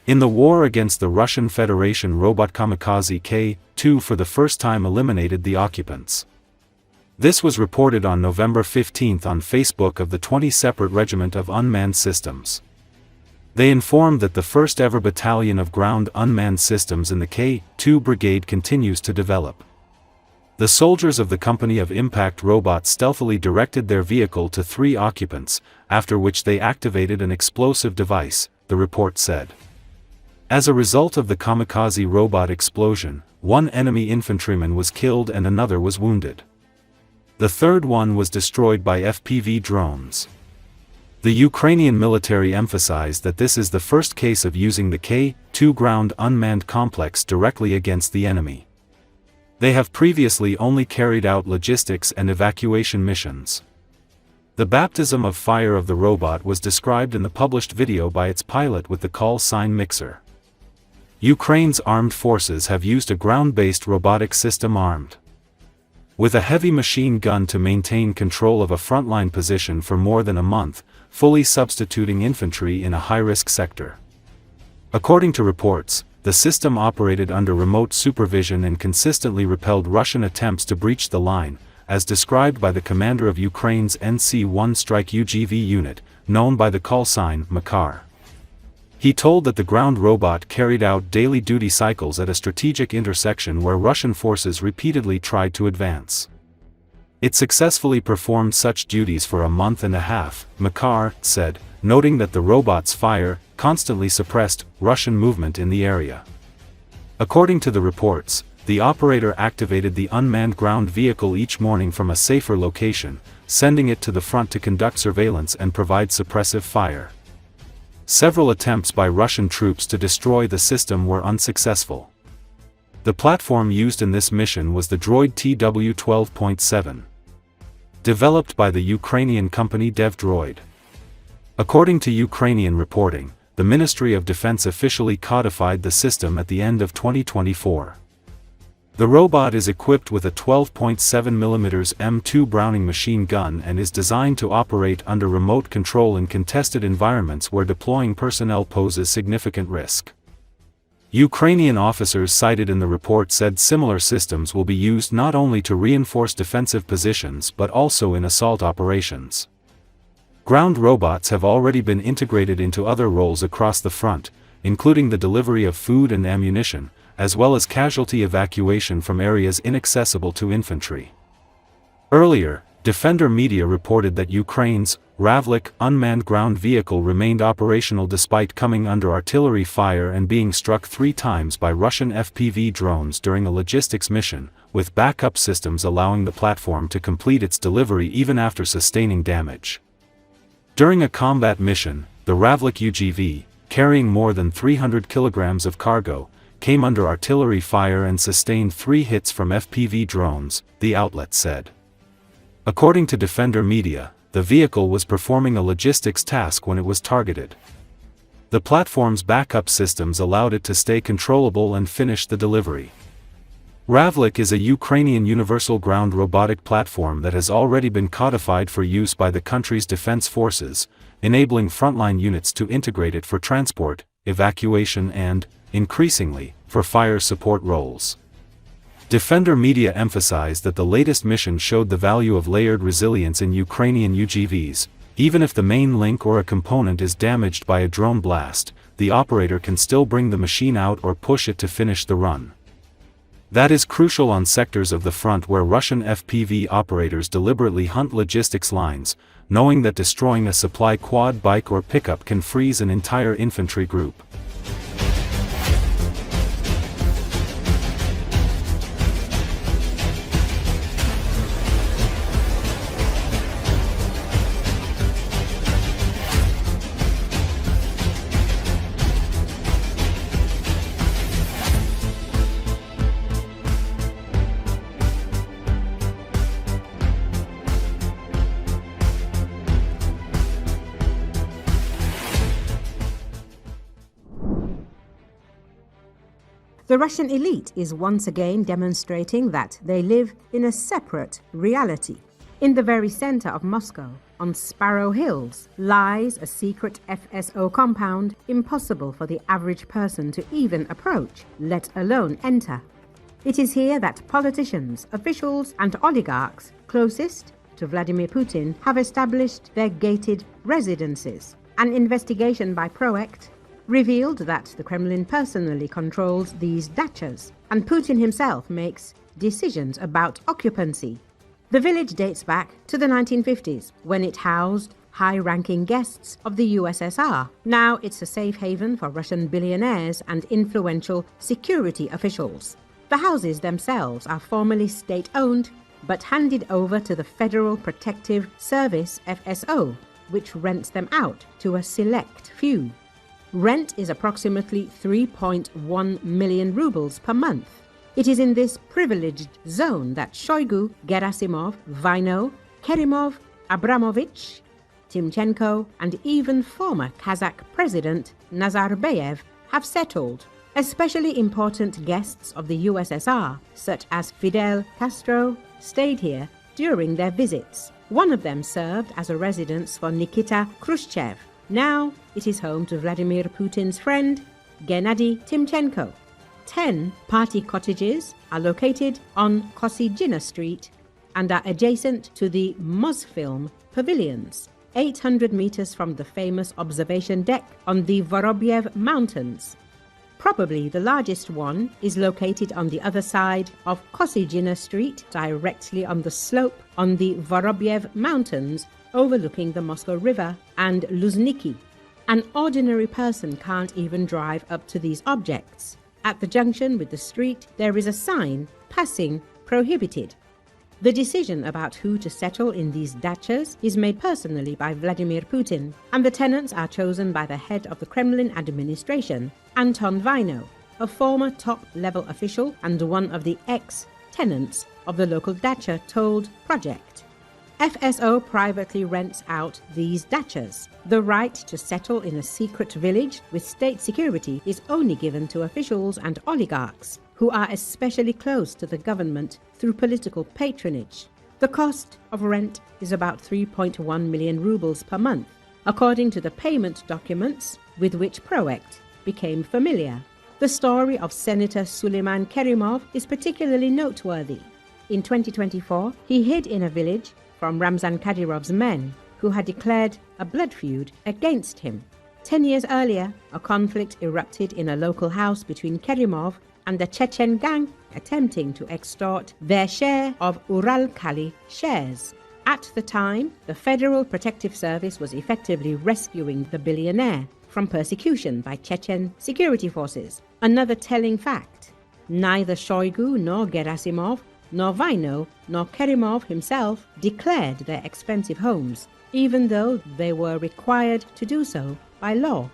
In the war against the Russian Federation, robot kamikaze K-2 for the first time eliminated the occupants. This was reported on November 15 on Facebook of the 20 separate regiment of unmanned systems. They informed that the first ever battalion of ground unmanned systems in the K-2 brigade continues to develop. The soldiers of the company of impact robots stealthily directed their vehicle to 3 occupants, after which they activated an explosive device, the report said. As a result of the kamikaze robot explosion, 1 enemy infantryman was killed and another was wounded. The third one was destroyed by FPV drones. The Ukrainian military emphasized that this is the first case of using the K-2 ground unmanned complex directly against the enemy. They have previously only carried out logistics and evacuation missions. The baptism of fire of the robot was described in the published video by its pilot with the call sign mixer. Ukraine's armed forces have used a ground-based robotic system armed with a heavy machine gun to maintain control of a frontline position for more than a month, fully substituting infantry in a high-risk sector. According to reports, the system operated under remote supervision and consistently repelled Russian attempts to breach the line, as described by the commander of Ukraine's NC-1 strike UGV unit, known by the call sign Makar. He told that the ground robot carried out daily duty cycles at a strategic intersection where Russian forces repeatedly tried to advance. It successfully performed such duties for a month and a half, Makar said, noting that the robot's fire constantly suppressed Russian movement in the area. According to the reports, the operator activated the unmanned ground vehicle each morning from a safer location, sending it to the front to conduct surveillance and provide suppressive fire. Several attempts by Russian troops to destroy the system were unsuccessful. The platform used in this mission was the droid TW-12.7, developed by the Ukrainian company DevDroid. According to Ukrainian reporting, the Ministry of Defense officially codified the system at the end of 2024. The robot is equipped with a 12.7mm M2 Browning machine gun and is designed to operate under remote control in contested environments where deploying personnel poses significant risk. Ukrainian officers cited in the report said similar systems will be used not only to reinforce defensive positions but also in assault operations. Ground robots have already been integrated into other roles across the front, including the delivery of food and ammunition, as well as casualty evacuation from areas inaccessible to infantry. Earlier, Defender Media reported that Ukraine's Ravlik unmanned ground vehicle remained operational despite coming under artillery fire and being struck 3 times by Russian FPV drones during a logistics mission, with backup systems allowing the platform to complete its delivery even after sustaining damage. During a combat mission, the Ravlik UGV, carrying more than 300 kilograms of cargo, came under artillery fire and sustained 3 hits from FPV drones, the outlet said. According to Defender Media, the vehicle was performing a logistics task when it was targeted. The platform's backup systems allowed it to stay controllable and finish the delivery. Ravlik is a Ukrainian universal ground robotic platform that has already been codified for use by the country's defense forces, enabling frontline units to integrate it for transport, evacuation and, increasingly, for fire support roles. Defender Media emphasized that the latest mission showed the value of layered resilience in Ukrainian UGVs. Even if the main link or a component is damaged by a drone blast, the operator can still bring the machine out or push it to finish the run. That is crucial on sectors of the front where Russian FPV operators deliberately hunt logistics lines, knowing that destroying a supply quad bike or pickup can freeze an entire infantry group. The Russian elite is once again demonstrating that they live in a separate reality. In the very center of Moscow, on Sparrow Hills, lies a secret FSO compound impossible for the average person to even approach, let alone enter. It is here that politicians, officials, and oligarchs closest to Vladimir Putin have established their gated residences. An investigation by Proact revealed that the Kremlin personally controls these dachas, and Putin himself makes decisions about occupancy. The village dates back to the 1950s, when it housed high-ranking guests of the USSR. Now it's a safe haven for Russian billionaires and influential security officials. The houses themselves are formally state-owned, but handed over to the Federal Protective Service FSO, which rents them out to a select few. Rent is approximately 3.1 million rubles per month. It is in this privileged zone that Shoigu, Gerasimov, Vaino, Kerimov, Abramovich, Timchenko, and even former Kazakh President Nazarbayev have settled. Especially important guests of the USSR, such as Fidel Castro, stayed here during their visits. One of them served as a residence for Nikita Khrushchev. Now it is home to Vladimir Putin's friend, Gennady Timchenko. 10 party cottages are located on Kosyginna Street and are adjacent to the Mosfilm pavilions, 800 meters from the famous observation deck on the Vorobyev Mountains. Probably the largest one is located on the other side of Kosyginna Street, directly on the slope on the Vorobyev Mountains, overlooking the Moscow River and Luzniki. An ordinary person can't even drive up to these objects. At the junction with the street, there is a sign, "Passing prohibited." The decision about who to settle in these dachas is made personally by Vladimir Putin, and the tenants are chosen by the head of the Kremlin administration, Anton Vaino, a former top-level official and one of the ex-tenants of the local dacha, told Project. FSO privately rents out these dachas. The right to settle in a secret village with state security is only given to officials and oligarchs who are especially close to the government through political patronage. The cost of rent is about 3.1 million rubles per month, according to the payment documents with which Proact became familiar. The story of Senator Suleiman Kerimov is particularly noteworthy. In 2024, he hid in a village from Ramzan Kadyrov's men, who had declared a blood feud against him. 10 years earlier, a conflict erupted in a local house between Kerimov and a Chechen gang attempting to extort their share of Uralkali shares. At the time, the Federal Protective Service was effectively rescuing the billionaire from persecution by Chechen security forces. Another telling fact: neither Shoigu nor Gerasimov nor Vaino nor Kerimov himself declared their expensive homes, even though they were required to do so by law.